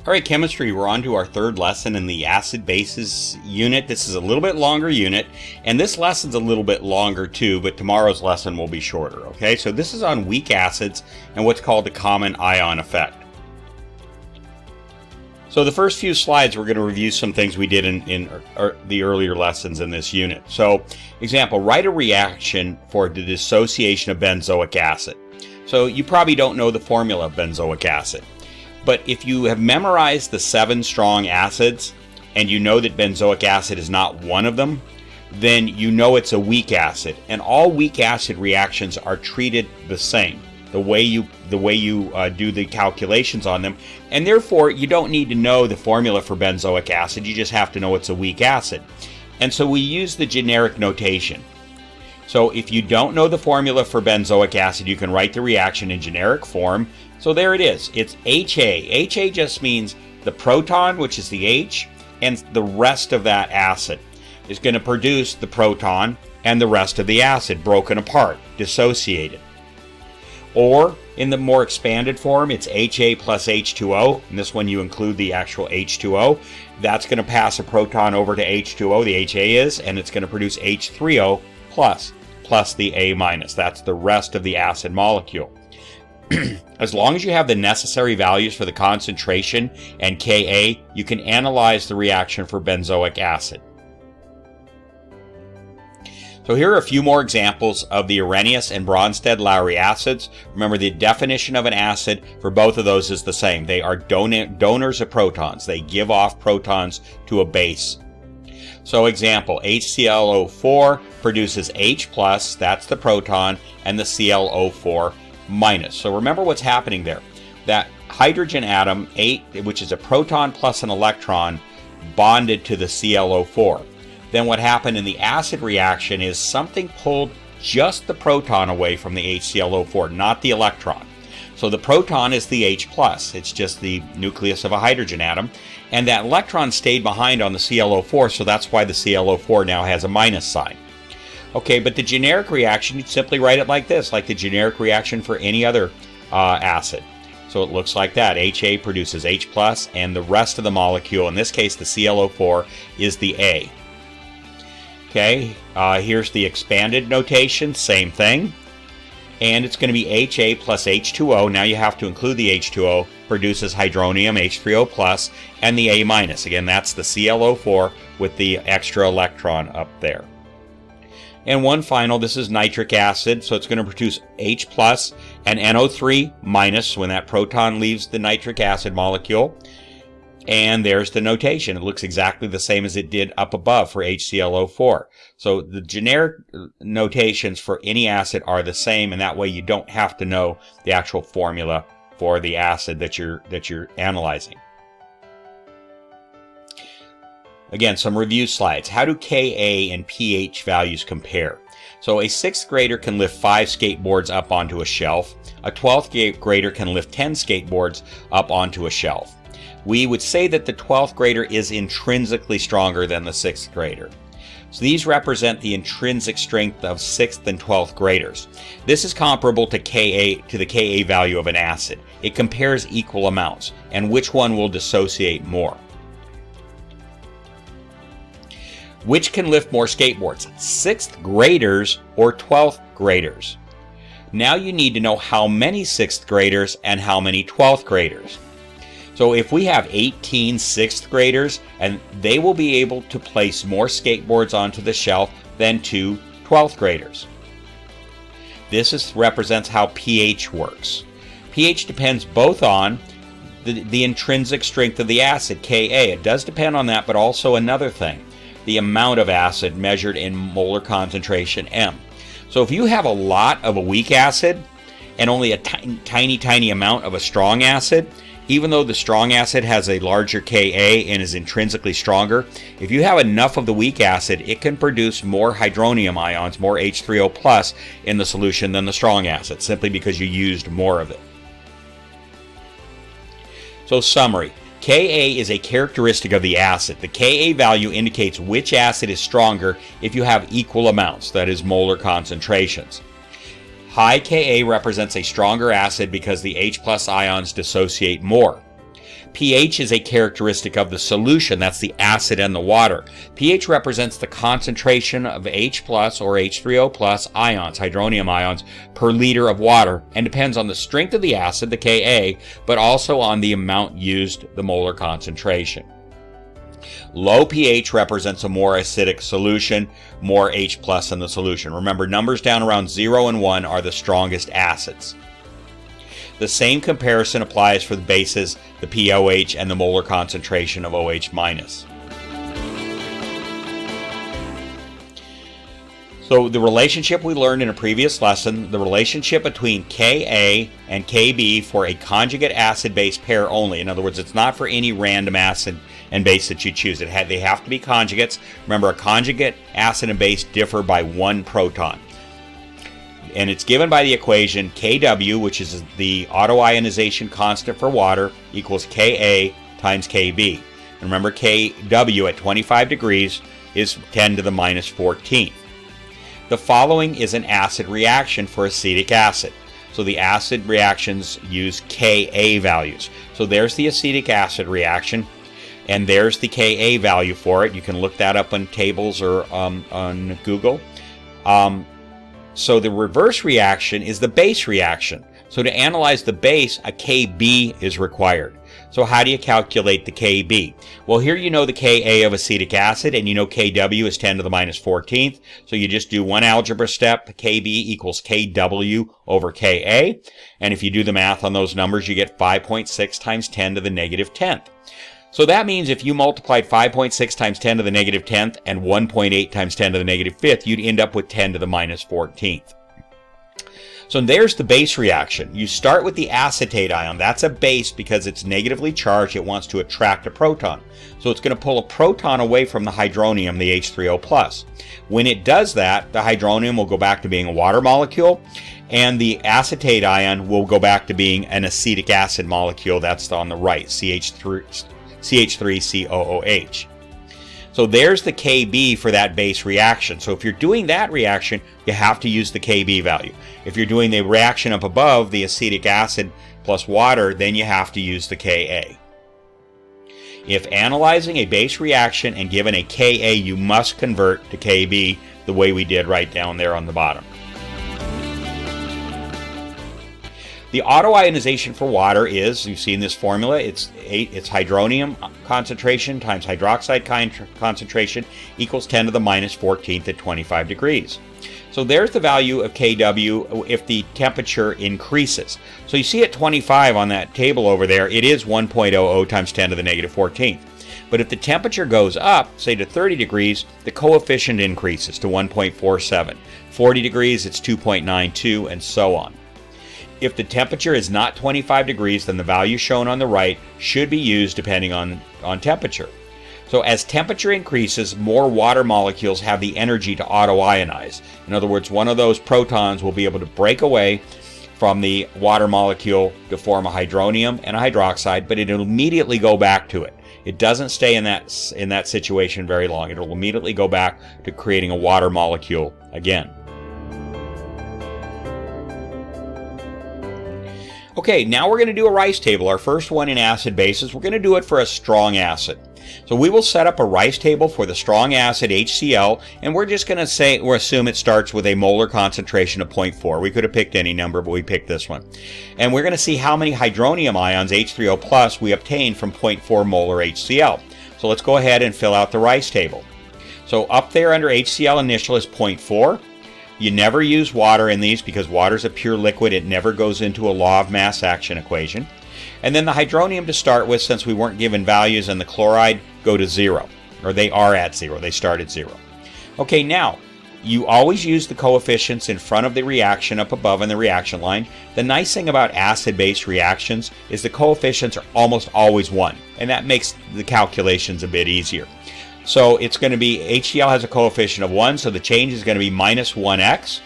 All right, chemistry, we're on to our third lesson in the acid bases unit. This is a little bit longer unit, and this lesson's a little bit longer too, but tomorrow's lesson will be shorter, okay? So this is on weak acids and what's called the common ion effect. So the first few slides, we're going to review some things we did in the earlier lessons in this unit. So, example, write a reaction for the dissociation of benzoic acid. So you probably don't know the formula of benzoic acid. But if you have memorized the 7 strong acids, and you know that benzoic acid is not one of them, then you know it's a weak acid. And all weak acid reactions are treated the same, the way you do the calculations on them. And therefore, you don't need to know the formula for benzoic acid. You just have to know it's a weak acid. And so we use the generic notation. So if you don't know the formula for benzoic acid, you can write the reaction in generic form. So there it is. It's HA. HA just means the proton, which is the H, and the rest of that acid is going to produce the proton and the rest of the acid broken apart, dissociated. Or in the more expanded form, it's HA plus H2O. In this one, you include the actual H2O. That's going to pass a proton over to H2O, the HA is, and it's going to produce H3O plus the A minus. That's the rest of the acid molecule. As long as you have the necessary values for the concentration and Ka, you can analyze the reaction for benzoic acid. So here are a few more examples of the Arrhenius and Bronsted-Lowry acids. Remember, the definition of an acid for both of those is the same. They are donors of protons. They give off protons to a base. So example, HClO4 produces H+, that's the proton, and the ClO4 minus. So remember what's happening there. That hydrogen atom, 8, which is a proton plus an electron, bonded to the ClO4. Then what happened in the acid reaction is something pulled just the proton away from the HClO4, not the electron. So the proton is the H+, it's just the nucleus of a hydrogen atom, and that electron stayed behind on the ClO4, so that's why the ClO4 now has a minus sign. Okay, but the generic reaction, you'd simply write it like this, like the generic reaction for any other acid. So it looks like that. HA produces H+, and the rest of the molecule, in this case the ClO4, is the A. Okay, here's the expanded notation, same thing. And it's going to be HA plus H2O. Now you have to include the H2O, produces hydronium, H3O+, and the A-. Again, that's the ClO4 with the extra electron up there. And one final, this is nitric acid, so it's going to produce H+ and NO3- when that proton leaves the nitric acid molecule. And there's the notation. It looks exactly the same as it did up above for HClO4. So the generic notations for any acid are the same, and that way you don't have to know the actual formula for the acid that you're analyzing. Again, some review slides. How do Ka and pH values compare? So a 6th grader can lift 5 skateboards up onto a shelf. A 12th grader can lift 10 skateboards up onto a shelf. We would say that the 12th grader is intrinsically stronger than the 6th grader. So these represent the intrinsic strength of 6th and 12th graders. This is comparable to the Ka value of an acid. It compares equal amounts, and which one will dissociate more. Which can lift more skateboards, 6th graders or 12th graders? Now you need to know how many 6th graders and how many 12th graders. So if we have 18 6th graders, and they will be able to place more skateboards onto the shelf than 2 12th graders. This represents how pH works. pH depends both on the intrinsic strength of the acid, Ka. It does depend on that, but also another thing, the amount of acid measured in molar concentration, M. So if you have a lot of a weak acid and only a tiny amount of a strong acid, even though the strong acid has a larger Ka and is intrinsically stronger, if you have enough of the weak acid, it can produce more hydronium ions, more H3O+ in the solution than the strong acid, simply because you used more of it. So summary. Ka is a characteristic of the acid. The Ka value indicates which acid is stronger if you have equal amounts, that is, molar concentrations. High Ka represents a stronger acid because the H+ ions dissociate more. pH is a characteristic of the solution. That's the acid and the water. pH represents the concentration of H plus or H3O plus ions, hydronium ions, per liter of water, and depends on the strength of the acid, the Ka, but also on the amount used, the molar concentration. Low pH represents a more acidic solution, more H plus in the solution. Remember, numbers down around 0 and 1 are the strongest acids. The same comparison applies for the bases, the pOH, and the molar concentration of OH minus. So the relationship we learned in a previous lesson, the relationship between Ka and Kb for a conjugate acid-base pair only. In other words, it's not for any random acid and base that you choose. They have to be conjugates. Remember, a conjugate acid and base differ by 1 proton. And it's given by the equation Kw, which is the auto-ionization constant for water, equals Ka times Kb. And remember, Kw at 25 degrees is 10 to the minus 14th. The following is an acid reaction for acetic acid. So the acid reactions use Ka values. So there's the acetic acid reaction, and there's the Ka value for it. You can look that up on tables or on Google. So the reverse reaction is the base reaction. So to analyze the base, a Kb is required. So how do you calculate the Kb? Well, here you know the Ka of acetic acid, and you know Kw is 10 to the minus 14th. So you just do one algebra step. Kb equals Kw over Ka. And if you do the math on those numbers, you get 5.6 times 10 to the negative 10th. So that means if you multiplied 5.6 times 10 to the negative 10th and 1.8 times 10 to the negative 5th, you'd end up with 10 to the minus 14th. So there's the base reaction. You start with the acetate ion. That's a base because it's negatively charged. It wants to attract a proton. So it's going to pull a proton away from the hydronium, the H3O+. When it does that, the hydronium will go back to being a water molecule, and the acetate ion will go back to being an acetic acid molecule. That's on the right, CH3COOH. So there's the Kb for that base reaction. So if you're doing that reaction, you have to use the Kb value. If you're doing the reaction up above, the acetic acid plus water, then you have to use the Ka. If analyzing a base reaction and given a Ka, you must convert to Kb the way we did right down there on the bottom. The auto-ionization for water is, you've seen this formula, it's hydronium concentration times hydroxide concentration equals 10 to the minus 14th at 25 degrees. So there's the value of Kw if the temperature increases. So you see at 25 on that table over there, it is 1.00 times 10 to the negative 14th. But if the temperature goes up, say to 30 degrees, the coefficient increases to 1.47. 40 degrees, it's 2.92, and so on. If the temperature is not 25 degrees, then the value shown on the right should be used depending on temperature. So as temperature increases, more water molecules have the energy to auto-ionize. In other words, one of those protons will be able to break away from the water molecule to form a hydronium and a hydroxide, but it'll immediately go back to it. It doesn't stay in that situation very long. It'll immediately go back to creating a water molecule again. Okay, now we're going to do a rice table, our first one in acid bases. We're going to do it for a strong acid. So we will set up a rice table for the strong acid HCl, and we're just going to assume it starts with a molar concentration of 0.4. We could have picked any number, but we picked this one. And we're going to see how many hydronium ions, H3O+, we obtain from 0.4 molar HCl. So let's go ahead and fill out the rice table. So up there under HCl initial is 0.4. You never use water in these because water is a pure liquid. It never goes into a law of mass action equation. And then the hydronium to start with, since we weren't given values, and the chloride go to 0. Or they are at 0. They start at 0. Okay, now, you always use the coefficients in front of the reaction up above in the reaction line. The nice thing about acid-base reactions is the coefficients are almost always 1. And that makes the calculations a bit easier. So it's going to be, HCl has a coefficient of 1, so the change is going to be minus 1x.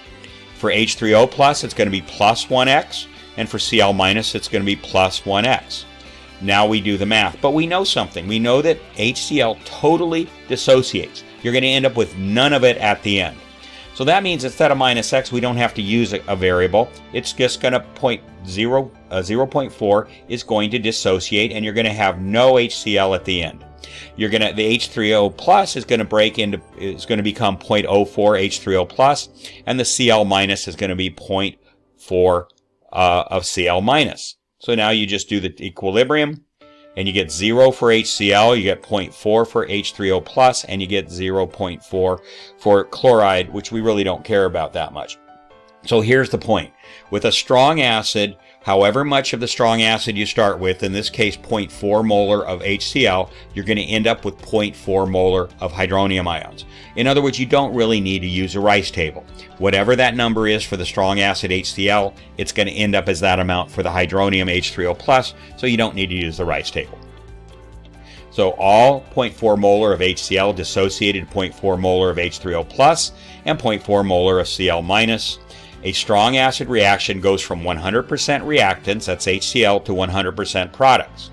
For H3O+, it's going to be plus 1x. And for Cl-, it's going to be plus 1x. Now we do the math. But we know something. We know that HCl totally dissociates. You're going to end up with none of it at the end. So that means instead of minus x, we don't have to use a variable. It's just going to 0.4 is going to dissociate, and you're going to have no HCl at the end. The H3O plus is going to become 0.04 H3O plus, and the Cl minus is going to be 0.4 of Cl minus. So now you just do the equilibrium, and you get 0 for HCl, you get 0.4 for H3O plus, and you get 0.4 for chloride, which we really don't care about that much. So here's the point. With a strong acid, however much of the strong acid you start with, in this case 0.4 molar of HCl, you're going to end up with 0.4 molar of hydronium ions. In other words, you don't really need to use a Rice table. Whatever that number is for the strong acid HCl, it's going to end up as that amount for the hydronium H3O plus, so you don't need to use the Rice table. So all 0.4 molar of HCl dissociated 0.4 molar of H3O plus and 0.4 molar of Cl minus. A strong acid reaction goes from 100% reactants, that's HCl, to 100% products.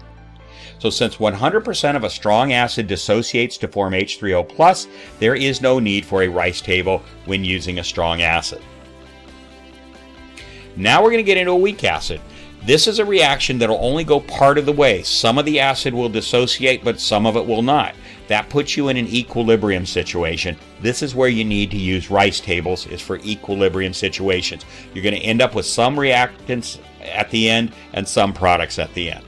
So since 100% of a strong acid dissociates to form H3O plus, there is no need for a Rice table when using a strong acid. Now we're going to get into a weak acid. This is a reaction that will only go part of the way. Some of the acid will dissociate, but some of it will not. That puts you in an equilibrium situation. This is where you need to use Rice tables, is for equilibrium situations. You're going to end up with some reactants at the end and some products at the end.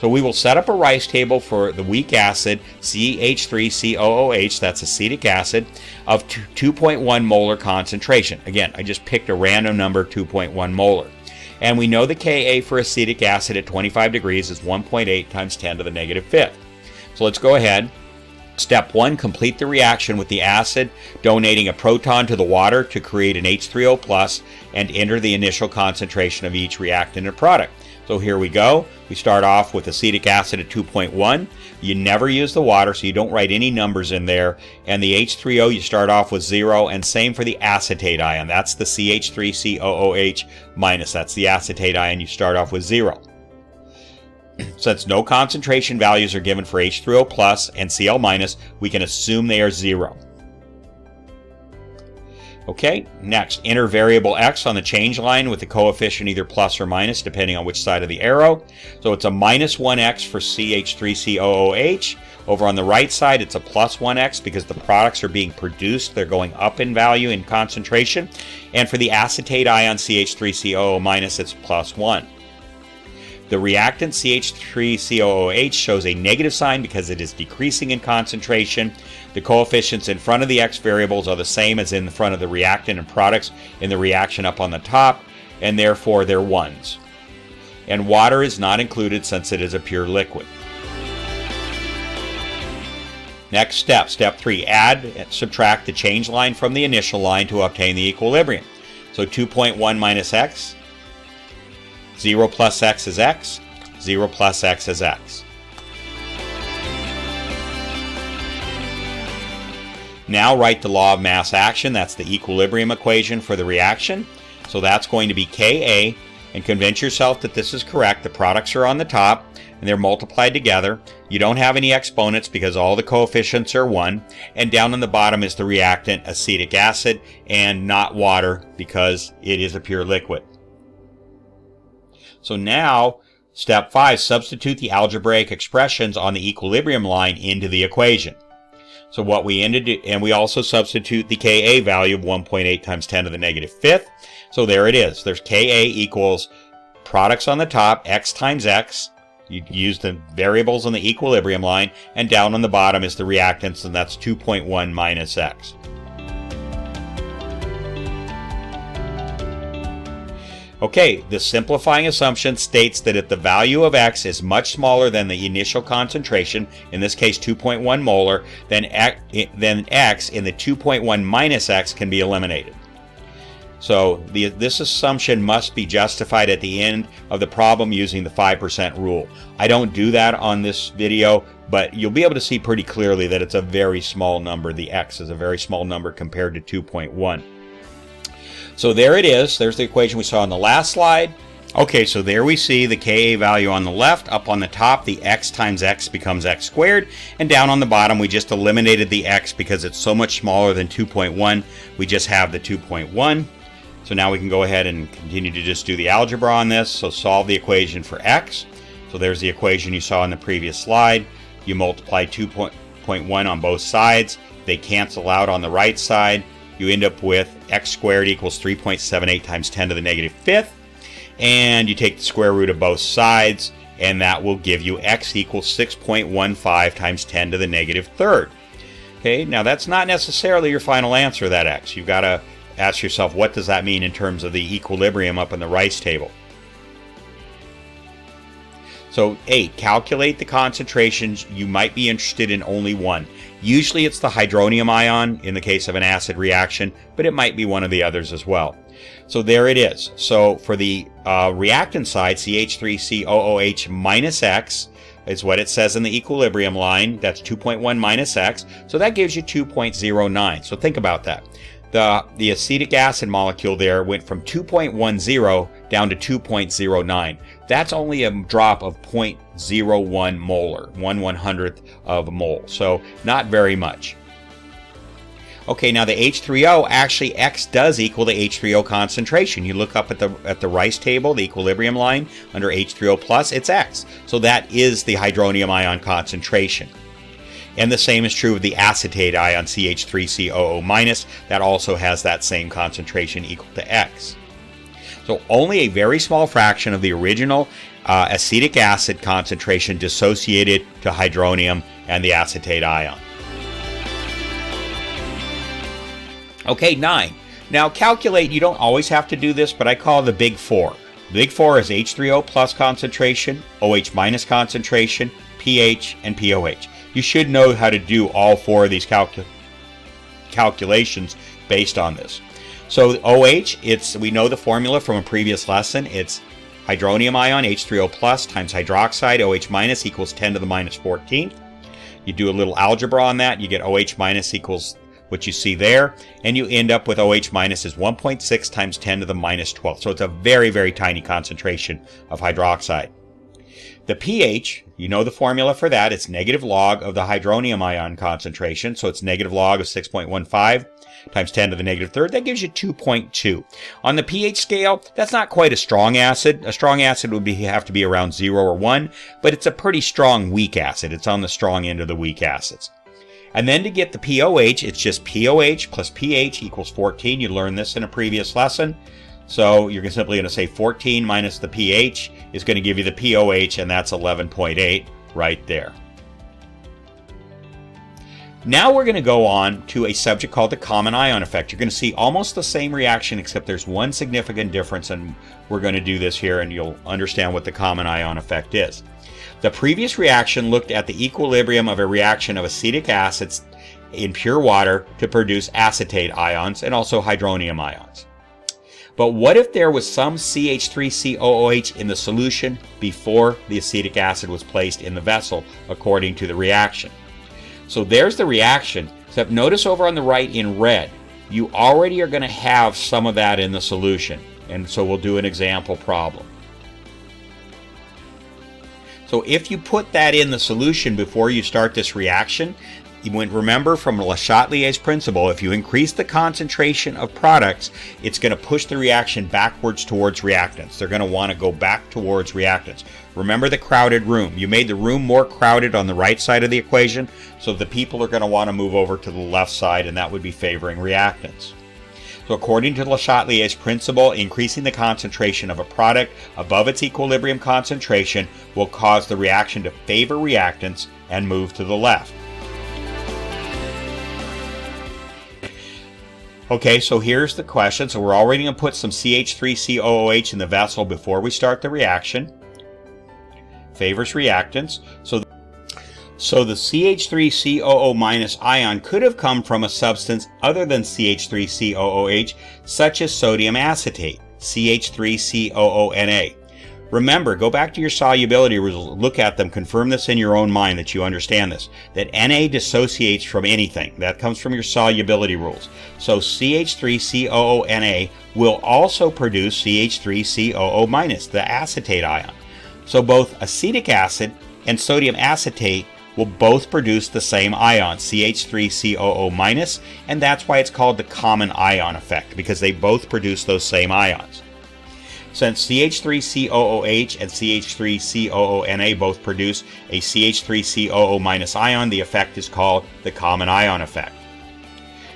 So we will set up a Rice table for the weak acid CH3COOH, that's acetic acid, of 2.1 molar concentration. Again, I just picked a random number, 2.1 molar. And we know the Ka for acetic acid at 25 degrees is 1.8 times 10 to the negative fifth. So let's go ahead. Step 1, complete the reaction with the acid, donating a proton to the water to create an H3O plus and enter the initial concentration of each reactant and product. So here we go. We start off with acetic acid at 2.1. You never use the water, so you don't write any numbers in there. And the H3O, you start off with 0, and same for the acetate ion. That's the CH3COOH minus. That's the acetate ion. You start off with 0. Since no concentration values are given for H3O plus and Cl minus, we can assume they are 0. Okay, next, enter variable x on the change line with the coefficient either plus or minus, depending on which side of the arrow. So it's a minus 1x for CH3COOH. Over on the right side, it's a plus 1x because the products are being produced. They're going up in value in concentration. And for the acetate ion CH3COO minus, it's plus 1. The reactant CH3COOH shows a negative sign because it is decreasing in concentration. The coefficients in front of the x variables are the same as in front of the reactant and products in the reaction up on the top, and therefore they're 1s. And water is not included since it is a pure liquid. Next step, step 3, add and subtract the change line from the initial line to obtain the equilibrium. So 2.1 minus x, 0 plus x is x, 0 plus x is x. Now write the law of mass action. That's the equilibrium equation for the reaction. So that's going to be Ka, and convince yourself that this is correct. The products are on the top, and they're multiplied together. You don't have any exponents because all the coefficients are 1. And down on the bottom is the reactant, acetic acid, and not water because it is a pure liquid. So now, step 5, substitute the algebraic expressions on the equilibrium line into the equation. So what we ended, and we also substitute the Ka value of 1.8 times 10 to the negative fifth. So there it is. There's Ka equals products on the top, x times x. You use the variables on the equilibrium line, and down on the bottom is the reactants, and that's 2.1 minus x. Okay, the simplifying assumption states that if the value of x is much smaller than the initial concentration, in this case 2.1 molar, then x in the 2.1 minus x can be eliminated. So this assumption must be justified at the end of the problem using the 5% rule. I don't do that on this video, but you'll be able to see pretty clearly that it's a very small number. The x is a very small number compared to 2.1. So there it is. There's the equation we saw on the last slide. Okay, so there we see the Ka value on the left. Up on the top, the x times x becomes x squared. And down on the bottom, we just eliminated the x because it's so much smaller than 2.1. We just have the 2.1. So now we can go ahead and continue to just do the algebra on this. So solve the equation for x. So there's the equation you saw in the previous slide. You multiply 2.1 on both sides. They cancel out on the right side. You end up with x squared equals 3.78 times 10 to the negative fifth. And you take the square root of both sides, and that will give you x equals 6.15 times 10 to the negative third. Okay, now that's not necessarily your final answer, that x. You've got to ask yourself, what does that mean in terms of the equilibrium up in the rice table? So 8, calculate the concentrations. You might be interested in only one. Usually it's the hydronium ion in the case of an acid reaction, but it might be one of the others as well. So there it is. So for the reactant side, CH3COOH minus X is what it says in the equilibrium line. That's 2.1 minus X. So that gives you 2.09. So think about that. The acetic acid molecule there went from 2.10 down to 2.09. That's only a drop of 0.01 molar, 1/100th of a mole. So not very much. Okay, now the H3O, actually X does equal the H3O concentration. You look up at the rice table, the equilibrium line, under H3O plus, it's X. So that is the hydronium ion concentration. And the same is true of the acetate ion, CH3COO-. That also has that same concentration equal to X. So only a very small fraction of the original acetic acid concentration dissociated to hydronium and the acetate ion. Okay, 9. Now calculate, you don't always have to do this, but I call it the big four. The big four is H3O plus concentration, OH minus concentration, pH, and POH. You should know how to do all four of these calculations based on this. So OH, we know the formula from a previous lesson. It's hydronium ion, H3O plus times hydroxide, OH minus equals 10 to the minus 14th. You do a little algebra on that, you get OH minus equals what you see there, and you end up with OH minus is 1.6 times 10 to the minus 12. So it's a very, very tiny concentration of hydroxide. The pH, you know the formula for that. It's negative log of the hydronium ion concentration. So it's negative log of 6.15 times 10 to the negative third. That gives you 2.2. On the pH scale, that's not quite a strong acid. A strong acid would have to be around 0 or 1, but it's a pretty strong weak acid. It's on the strong end of the weak acids. And then to get the POH, it's just POH plus pH equals 14. You learned this in a previous lesson. So you're simply going to say 14 minus the pH is going to give you the POH, and that's 11.8 right there. Now we're going to go on to a subject called the common ion effect. You're going to see almost the same reaction, except there's one significant difference, and we're going to do this here, and you'll understand what the common ion effect is. The previous reaction looked at the equilibrium of a reaction of acetic acids in pure water to produce acetate ions and also hydronium ions. But what if there was some CH3COOH in the solution before the acetic acid was placed in the vessel according to the reaction? So there's the reaction, except notice over on the right in red, you already are going to have some of that in the solution. And so we'll do an example problem. So if you put that in the solution before you start this reaction, remember from Le Chatelier's principle, if you increase the concentration of products, it's going to push the reaction backwards towards reactants. They're going to want to go back towards reactants. Remember the crowded room. You made the room more crowded on the right side of the equation, so the people are going to want to move over to the left side, and that would be favoring reactants. So according to Le Chatelier's principle, increasing the concentration of a product above its equilibrium concentration will cause the reaction to favor reactants and move to the left. Okay, so here's the question. So we're already going to put some CH3COOH in the vessel before we start the reaction. Favors reactants. So the CH3COO- ion could have come from a substance other than CH3COOH, such as sodium acetate, CH3COONA. Remember, go back to your solubility rules, look at them, confirm this in your own mind that you understand this, that Na dissociates from anything. That comes from your solubility rules. So CH3COONA will also produce CH3COO-, the acetate ion. So both acetic acid and sodium acetate will both produce the same ion, CH3COO-, and that's why it's called the common ion effect, because they both produce those same ions. Since CH3COOH and CH3COONA both produce a CH3COO- ion, the effect is called the common ion effect.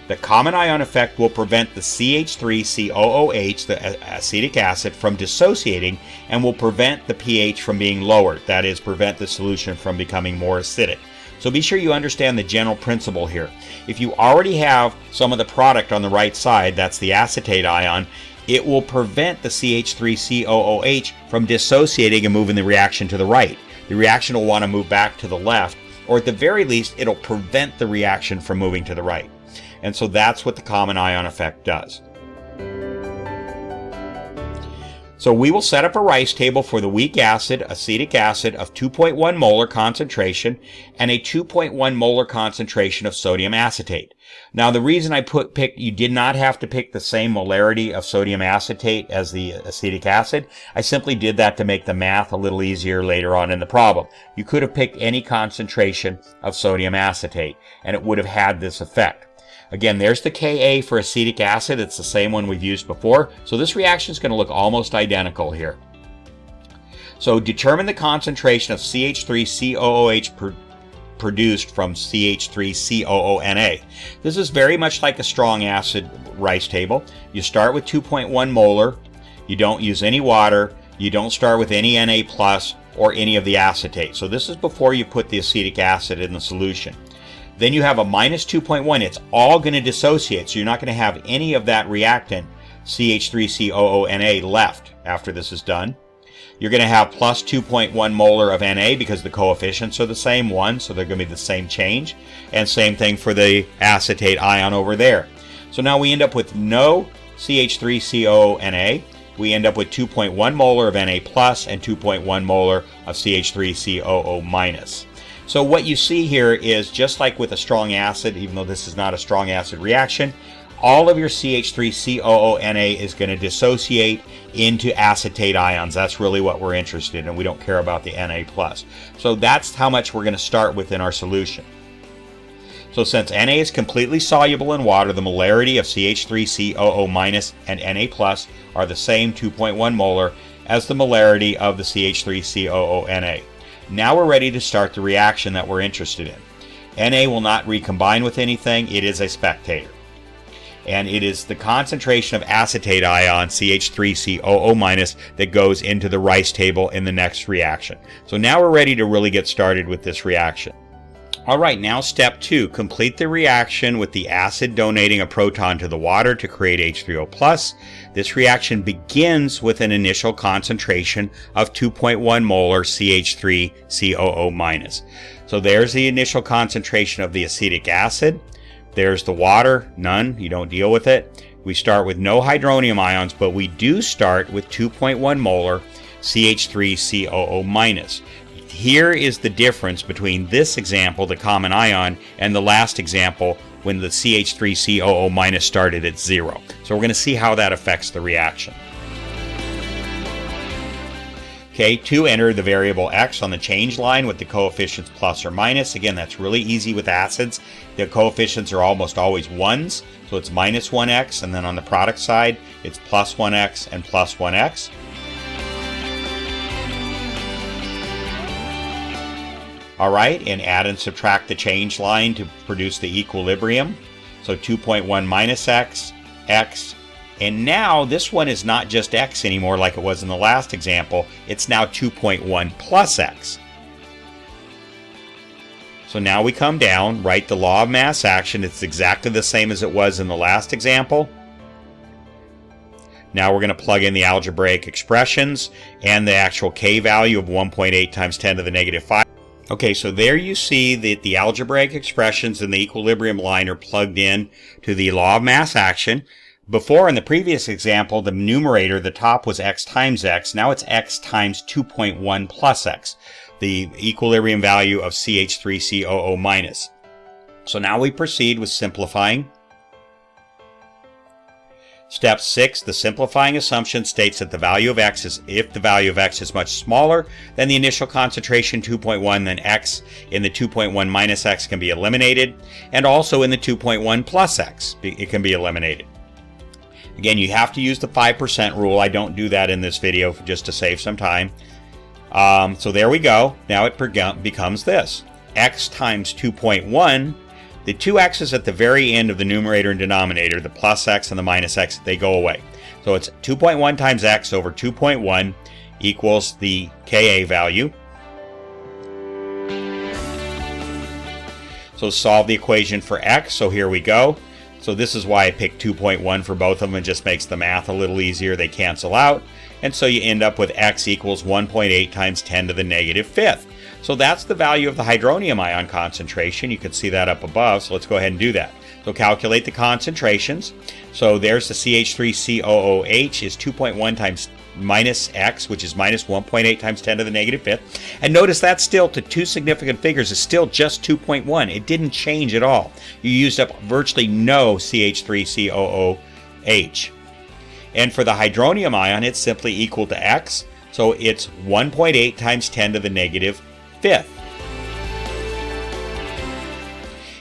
The common ion effect will prevent the CH3COOH, the acetic acid, from dissociating and will prevent the pH from being lowered. That is, prevent the solution from becoming more acidic. So be sure you understand the general principle here. If you already have some of the product on the right side, that's the acetate ion, it will prevent the CH3COOH from dissociating and moving the reaction to the right. The reaction will want to move back to the left, or at the very least, it'll prevent the reaction from moving to the right. And so that's what the common ion effect does. So we will set up a rice table for the weak acid, acetic acid, of 2.1 molar concentration and a 2.1 molar concentration of sodium acetate. Now the reason I you did not have to pick the same molarity of sodium acetate as the acetic acid. I simply did that to make the math a little easier later on in the problem. You could have picked any concentration of sodium acetate and it would have had this effect. Again, there's the Ka for acetic acid. It's the same one we've used before. So this reaction is going to look almost identical here. So determine the concentration of CH3COOH produced from CH3COONA. This is very much like a strong acid rice table. You start with 2.1 molar. You don't use any water. You don't start with any Na plus or any of the acetate. So this is before you put the acetic acid in the solution. Then you have a minus 2.1. It's all going to dissociate, so you're not going to have any of that reactant, CH3COONA, left after this is done. You're going to have plus 2.1 molar of Na because the coefficients are the same, 1, so they're going to be the same change. And same thing for the acetate ion over there. So now we end up with no CH3COONA. We end up with 2.1 molar of Na plus and 2.1 molar of CH3COO-. So what you see here is just like with a strong acid, even though this is not a strong acid reaction, all of your CH3COONA is going to dissociate into acetate ions. That's really what we're interested in. We don't care about the Na+. So that's how much we're going to start with in our solution. So since Na is completely soluble in water, the molarity of CH3COO- and Na+ are the same 2.1 molar as the molarity of the CH3COONA. Now we're ready to start the reaction that we're interested in. Na will not recombine with anything. It is a spectator. And it is the concentration of acetate ion, CH3COO-, that goes into the rice table in the next reaction. So now we're ready to really get started with this reaction. Alright, now step 2. Complete the reaction with the acid donating a proton to the water to create H3O+. This reaction begins with an initial concentration of 2.1 molar CH3COO-. So there's the initial concentration of the acetic acid. There's the water, none, you don't deal with it. We start with no hydronium ions, but we do start with 2.1 molar CH3COO-. Here is the difference between this example, the common ion, and the last example when the CH3COO- started at 0. So we're going to see how that affects the reaction. Okay, to enter the variable x on the change line with the coefficients plus or minus. Again, that's really easy with acids. The coefficients are almost always 1s, so it's minus 1x, and then on the product side, it's plus 1x and plus 1x. Alright, and add and subtract the change line to produce the equilibrium. So 2.1 minus x, x, and now this one is not just x anymore like it was in the last example, it's now 2.1 plus x. So now we come down, write the law of mass action. It's exactly the same as it was in the last example. Now we're going to plug in the algebraic expressions and the actual K value of 1.8 times 10 to the negative 5. Okay, so there you see that the algebraic expressions and the equilibrium line are plugged in to the law of mass action. Before, in the previous example, the numerator, the top was x times x. Now it's x times 2.1 plus x, the equilibrium value of CH3COO minus. So now we proceed with simplifying. Step 6, the simplifying assumption states that the value of x is, if the value of x is much smaller than the initial concentration 2.1, then x in the 2.1 minus x can be eliminated, and also in the 2.1 plus x, it can be eliminated. Again, you have to use the 5% rule. I don't do that in this video just to save some time. So there we go. Now it becomes this. X times 2.1, the two x's at the very end of the numerator and denominator, the plus x and the minus x, they go away. So it's 2.1 times x over 2.1 equals the Ka value. So solve the equation for x. So here we go. So this is why I picked 2.1 for both of them. It just makes the math a little easier. They cancel out. And so you end up with x equals 1.8 times 10 to the negative fifth. So that's the value of the hydronium ion concentration. You can see that up above. So let's go ahead and do that. So calculate the concentrations. So there's the CH3COOH is 2.1 times minus x, which is minus 1.8 times 10 to the negative fifth. And notice that still, to two significant figures, is still just 2.1. It didn't change at all. You used up virtually no CH3COOH. And for the hydronium ion, it's simply equal to x. So it's 1.8 times 10 to the negative fifth.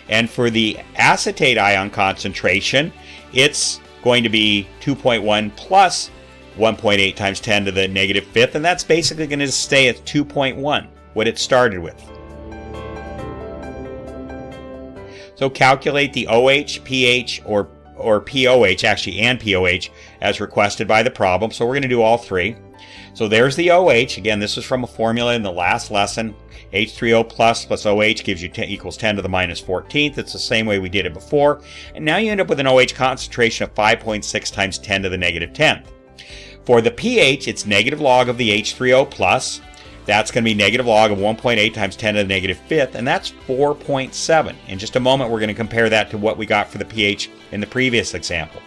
And for the acetate ion concentration, it's going to be 2.1 plus 1.8 times 10 to the negative fifth, and that's basically going to stay at 2.1, what it started with. So calculate the OH, pH, or POH, actually, and POH, as requested by the problem. So we're going to do all three. So there's the OH. Again, this is from a formula in the last lesson. H3O plus OH gives you equals 10 to the minus 14th. It's the same way we did it before. And now you end up with an OH concentration of 5.6 times 10 to the negative 10th. For the pH, it's negative log of the H3O plus. That's going to be negative log of 1.8 times 10 to the negative fifth, and that's 4.7. In just a moment, we're going to compare that to what we got for the pH in the previous example.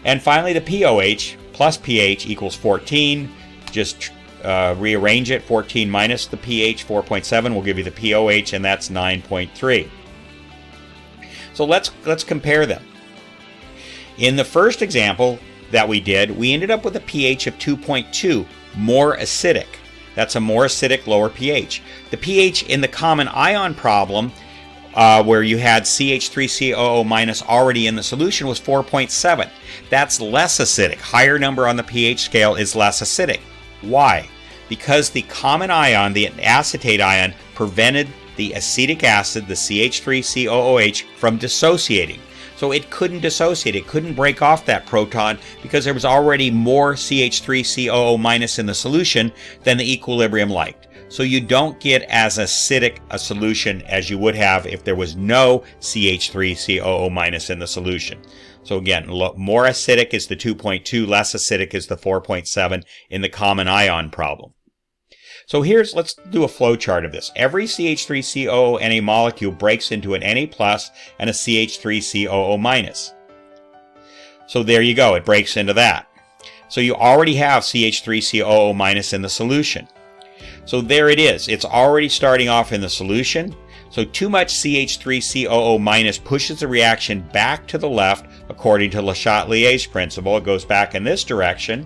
And finally, the POH plus pH equals 14. Just rearrange it. 14 minus the pH, 4.7, will give you the POH, and that's 9.3. So let's compare them. In the first example that we did, we ended up with a pH of 2.2, more acidic. That's a more acidic, lower pH. The pH in the common ion problem, where you had CH3COO minus already in the solution, was 4.7. That's less acidic. Higher number on the pH scale is less acidic. Why? Because the common ion, the acetate ion, prevented the acetic acid, the CH3COOH, from dissociating. So it couldn't dissociate, it couldn't break off that proton because there was already more CH3COO minus in the solution than the equilibrium liked. So you don't get as acidic a solution as you would have if there was no CH3COO minus in the solution. So again, more acidic is the 2.2, less acidic is the 4.7 in the common ion problem. So let's do a flow chart of this. Every CH3COO Na molecule breaks into an Na plus and a CH3COO minus. So there you go, it breaks into that. So you already have CH3COO minus in the solution. So there it is, it's already starting off in the solution. So too much CH3COO minus pushes the reaction back to the left according to Le Chatelier's principle. It goes back in this direction.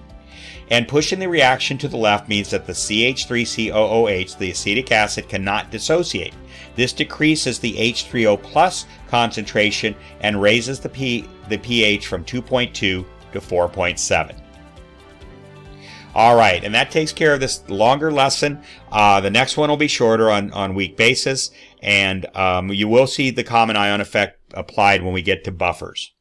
And pushing the reaction to the left means that the CH3COOH, the acetic acid, cannot dissociate. This decreases the H3O plus concentration and raises the pH from 2.2 to 4.7. All right, and that takes care of this longer lesson. The next one will be shorter on week basis, and you will see the common ion effect applied when we get to buffers.